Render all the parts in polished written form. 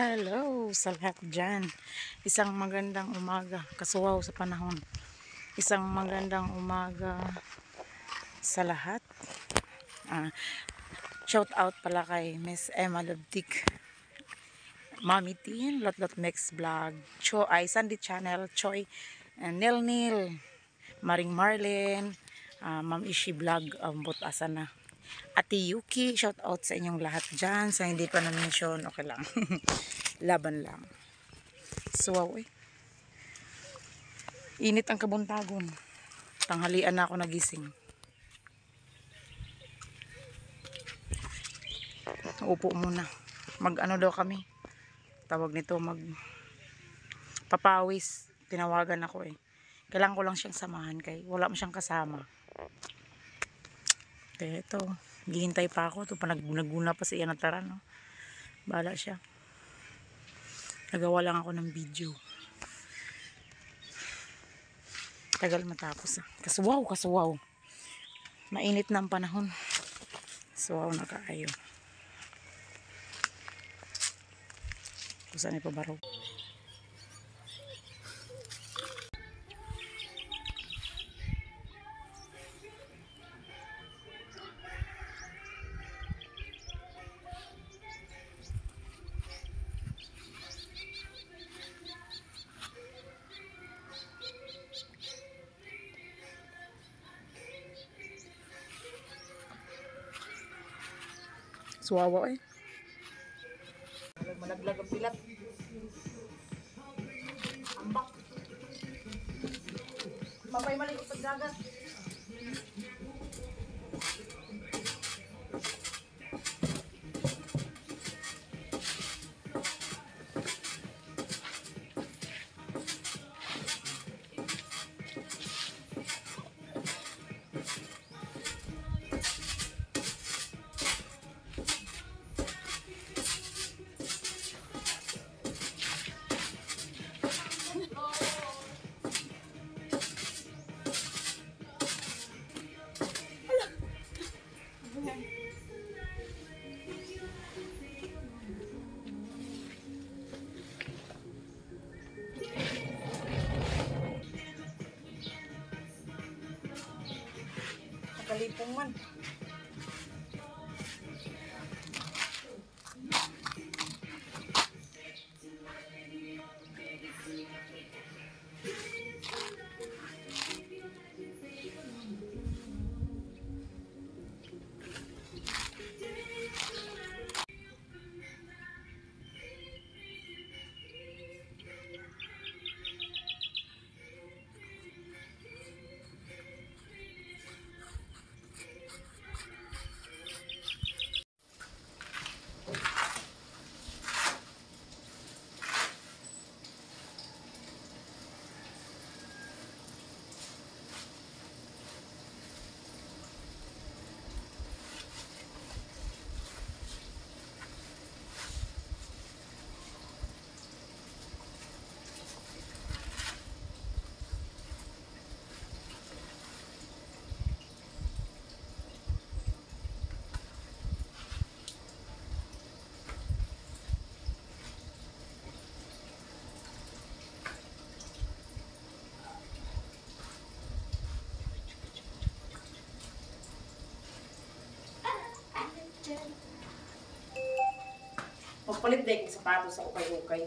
Hello sa lahat dyan. Isang magandang umaga. Kasuwaw sa panahon. Isang magandang umaga sa lahat. Shout out pala kay Miss Emma Lubdik, Mami Tin, Lot Mix Vlog, Sandy Channel, Choi, Nil Nil, Maring Marlin, Ma'am Ishi Vlog, ambot asa na. Ate Yuki, shout out sa inyong lahat dyan. Sa hindi pa na-mention, okay lang. Laban lang. Suwaw Init ang kabuntagon. Tanghalian na ako nagising. Upo muna. Mag-ano daw kami. Tawag nito, papawis. Tinawagan ako Kailangan ko lang siyang samahan kay wala mo siyang kasama. Kaya ito, hihintay pa ako. Ito pa naguna pa siya na tara, no? Bahala siya. Nagawa lang ako ng video. Tagal matapos. Kasuwaw. Mainit na ang panahon. Suwaw na kaayo. Kusan ipabaraw. Suwawa malaglag ang pilat. Ambak. Mapay maliit sa dagat. Kalipong man. Magpalit din yung sapatos sa ukay-ukay.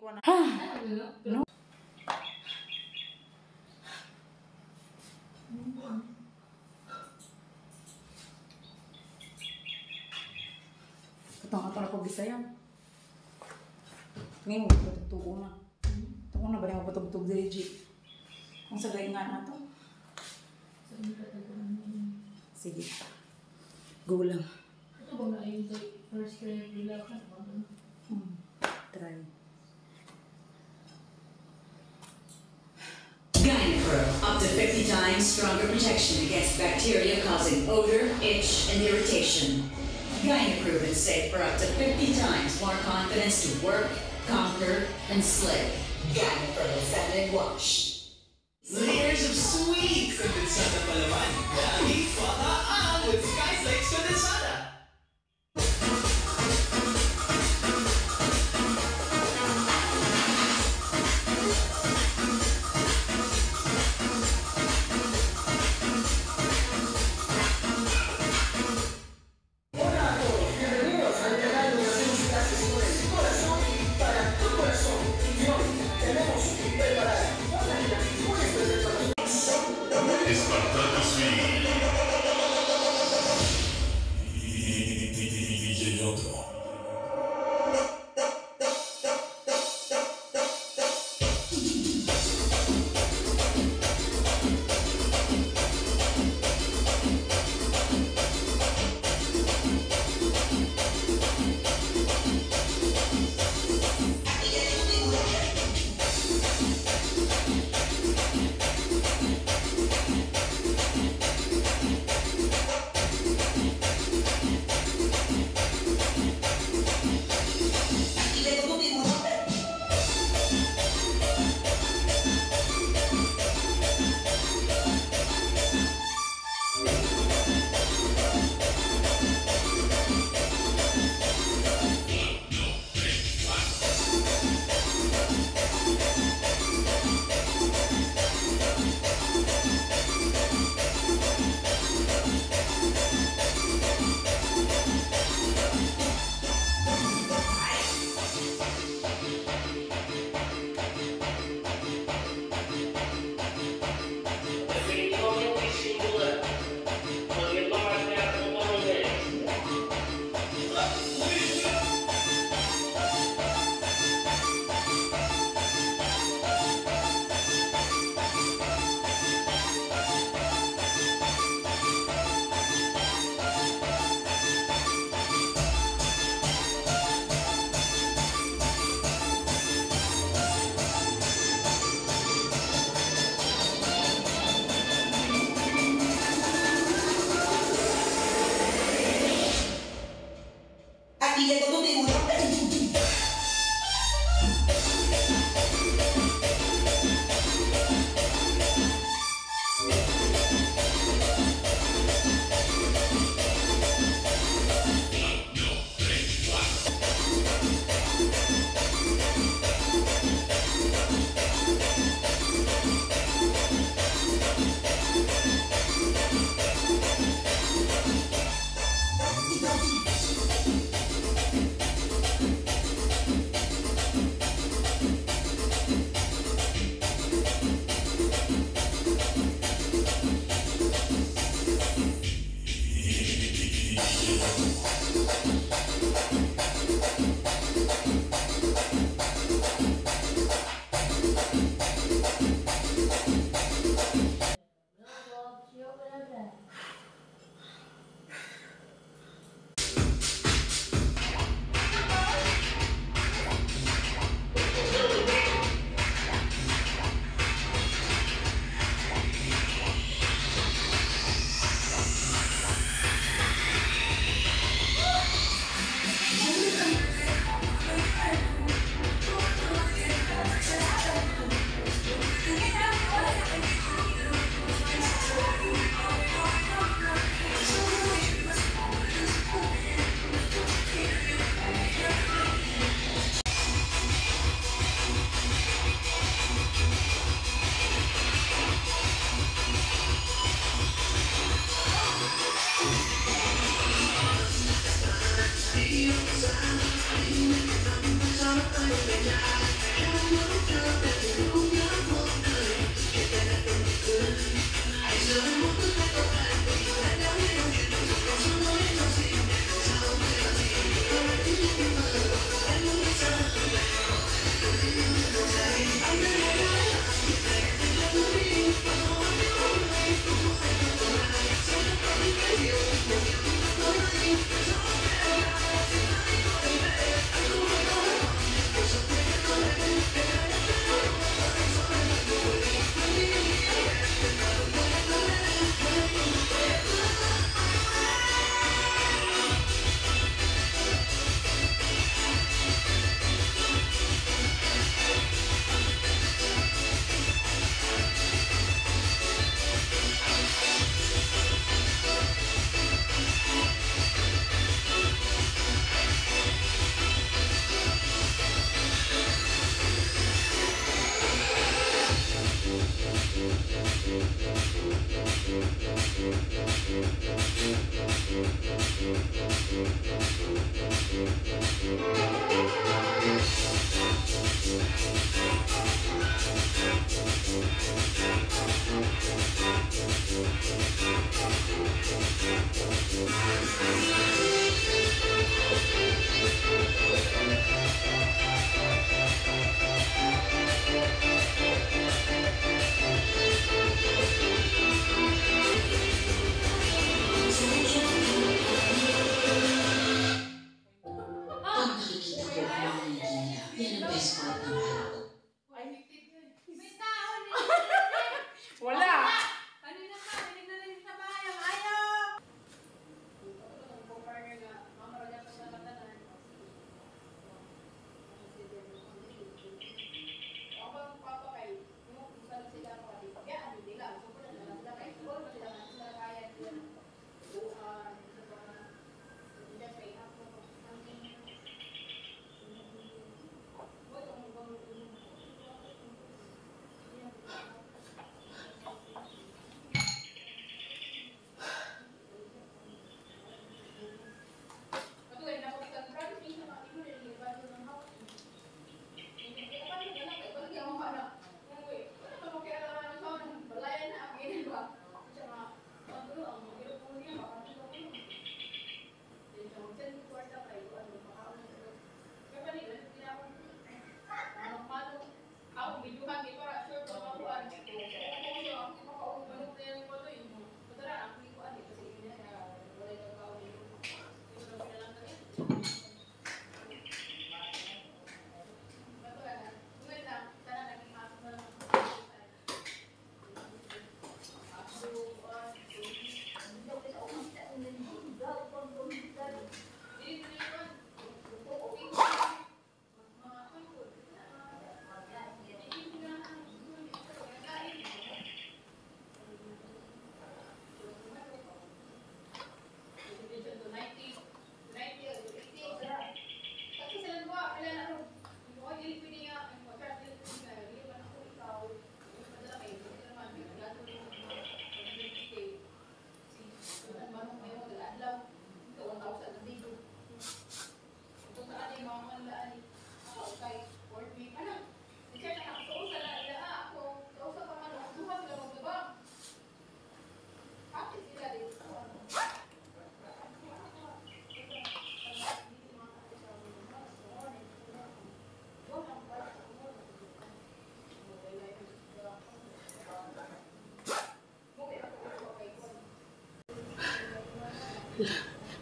No. Ito nga pala po Bisaya. Ngayon mo patugtugo na. Ito ko na ba yung patugtog diri G? Kung sagay nga na to. Sige. Go lang. Ito ba nga yung first grade nila ka? Try. Gynapro, up to 50 times stronger protection against bacteria causing odor, itch, and irritation. Gynapro is safe for up to 50 times more confidence to work, conquer, and slay. Gynapro Feminine Wash. Layers of sweet condensada palaman. Dami pahaan with Skyflakes condensada. Espartaco Swing. DJ Otro. Pag nakikita ko ang mga niya, yan ang best part ng araw. Wala!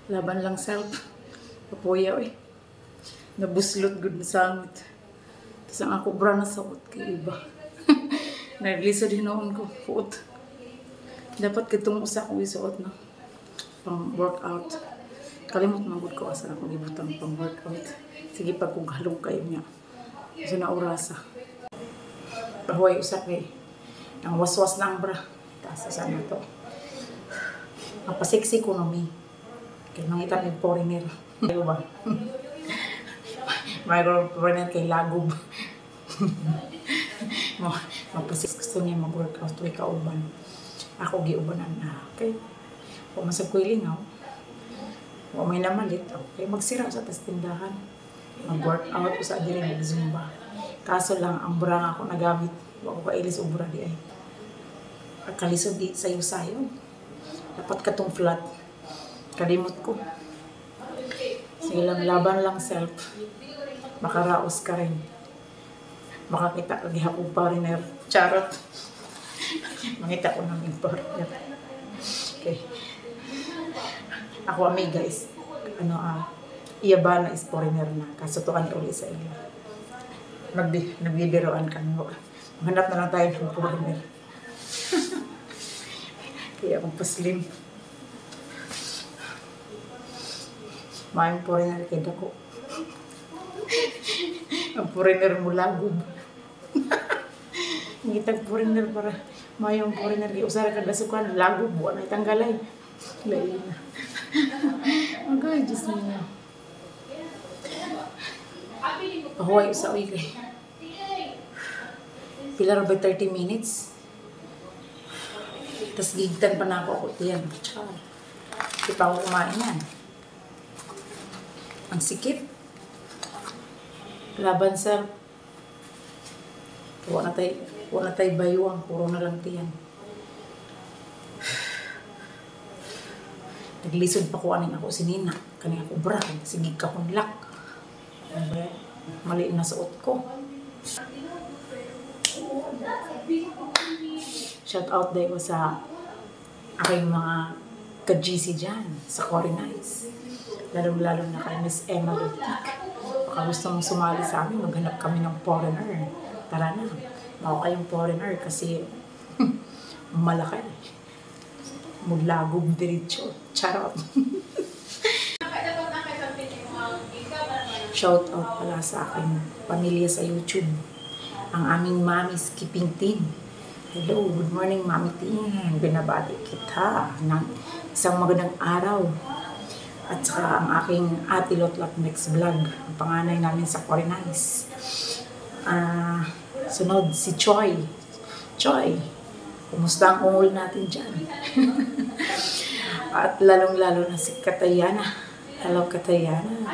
Laban lang self. Papuya eh. Nabuslot good na sangit. Tapos ang ako bra na sakot kay iba. Naglisod hinoon ko. Fuot. Dapat kitong usa kong isuot na. Pang workout. Kalimot manggod ko asa akong ibutang pang workout. Sige pag kung halong kayo niya. Kasi na orasa. Pahuay usa kay. Ang waswas ng bra. Taas sa na to. Mapasiksi ko na mi. Kaya nangita yung foreigner. Ayaw ba? Mayroon foreigner kay Lagob. Mapasiksi gusto niya mag-workout. Tuwi ka uban. Ako giubanan na. Okay? Kung masag ko ilingaw, kung may naman dito, okay? Magsira sa tas tindahan. Mag-workout ko sa diri mag-zumba. Kaso lang, ang bra nga ako nagamit. Huwag ko kailis o bra di ay. Kalisod di sayo-sayo. Dapat katong flat. Kalimot ko. Sige lang, laban lang self. Makaraos ka rin. Makakita ka gihapong partner. Charot. Makita ko namin partner. Okay. Ako amiga is, iyabana is foreigner na. Kasutuan ulit sa iyo. Nagbibiroan kami. Maghanap na lang tayo ng foreigner. Kaya akong paslim. Mayang foreigner kay dako. Ang foreigner mo Lagob. Ngitag foreigner para mayang foreigner kay usara kada sukan Lagob buwan ay tanggalay. Lain na. Agay Diyos niya. Pahuay usa uy kay. Pila ra ba 30 minutes? Tapos gigtan pa na ako yan. Tsaka, di pa ako kumain yan. Ang sikip. Laban sir. Wala tayo bayuang. Puro na lang tiyan. Naglisod pa ko aning ako sinina. Kaning ako bra. Sige ka kong lak. Mali na suot ko. Shout out day ko sa aking mga ka-GC dyan sa Corinice. Lalo na kay Miss Emma Lutic. Baka gusto mong sumali sa amin, maghanap kami ng foreigner. Tara na, mao kayong foreigner kasi malaki. Mudlagog diretso. Charot. Shout out pala sa aking pamilya sa YouTube. Ang aming mami skipping team. Hello, good morning Mami Ting. Binabati kita ng isang magandang araw. At saka ang aking Ate Lotlot Next Vlog. Ang panganay namin sa Corinice. Sunod si Choi. Choi, kumusta ang ungol natin dyan? At lalong-lalo na si Katayana. Hello Katayana.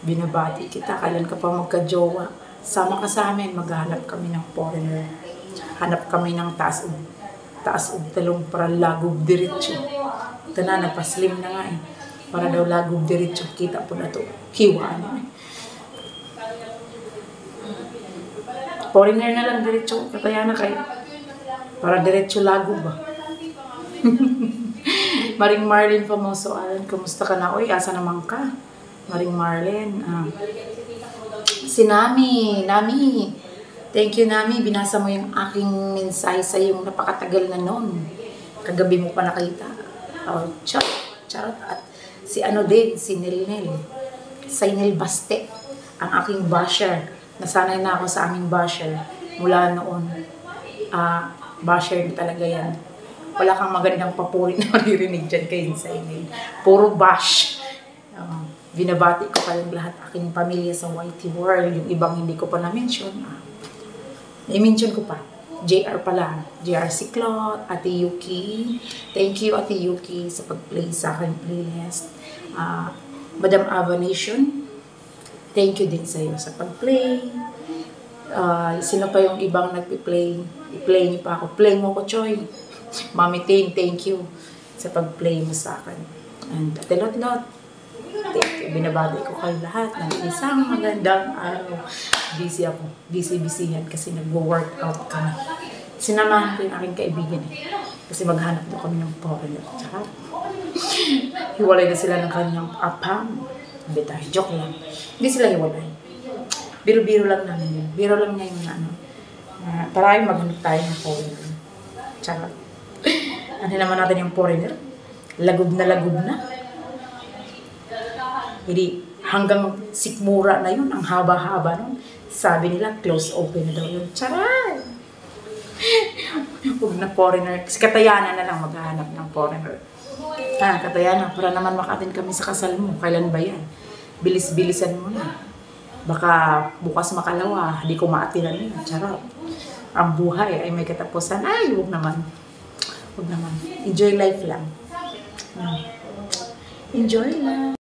Binabati kita. Kailan ka pa magka-jowa? Sama ka sa amin. Maghahanap kami ng foreigner. Hanap kami ng taas o talong para lagog diretso. Ito na, nagpaslim na nga eh. Para daw lagog diretso. Kita po na ito. Hiwaan. Foreigner na lang diretso. Kataya na kayo. Para diretso lagog ba? Maring Marlene Famoso. Kumusta ka na? Uy, asa naman ka? Maring Marlene. Si Nami. Thank you, Nami. Binasa mo yung aking mensahe sa yung napakatagal na noon. Kagabi mo pa nakita. Oh, charot. At si ano din, si Nilnil. Sainil Baste. Ang aking basher. Nasanay na ako sa aming basher. Mula noon. Basher talaga yan. Wala kang magandang papuri na maririnig dyan kay Sainil. Puro bash. Binabati ko kayong lahat aking pamilya sa YT World. Yung ibang hindi ko pa na-mention. I-mention ko pa. JR pala. JR Ciclot, Ate Yuki. Thank you, Ate Yuki, sa pag-play sa aking playlist. Madam Ava Nation. Thank you din sa iyo sa pag-play. Sino pa yung ibang nagpi-play? I-play niyo pa ako. Play mo ko, Choy. Mami Ting, thank you sa pag-play mo sa akin. And Ate Lotlot. Thank you. Binabati ko kayo lahat ng isang magandang araw. Busy ako. Busy-busyhan kasi nag-workout kami. Sinamahan ko yung aking kaibigan eh. Kasi maghanap daw kami ng foreigner. Tsaka, hiwalay na sila ng kanyang apam. Betay, joke lang. Hindi sila hiwalay. Biro-biro lang namin yun. Biro lang niya yung ano. Para ay maghanap tayo ng foreigner. Tsaka, ano naman natin yung foreigner? Lagob na. Hindi, hanggang sikmura na yun, ang haba-haba nun. Sabi nila, close open na daw yun. Charay! Huwag na foreigner. Kasi Katayana na lang maghahanap ng foreigner. Katayana, para naman makatin kami sa kasal mo. Kailan ba yan? Bilis-bilisan mo na. Baka bukas makalawa, di ko maatilan yun. Charot. Ang buhay ay may katapusan. Ay, huwag naman. Enjoy life lang. Enjoy lang.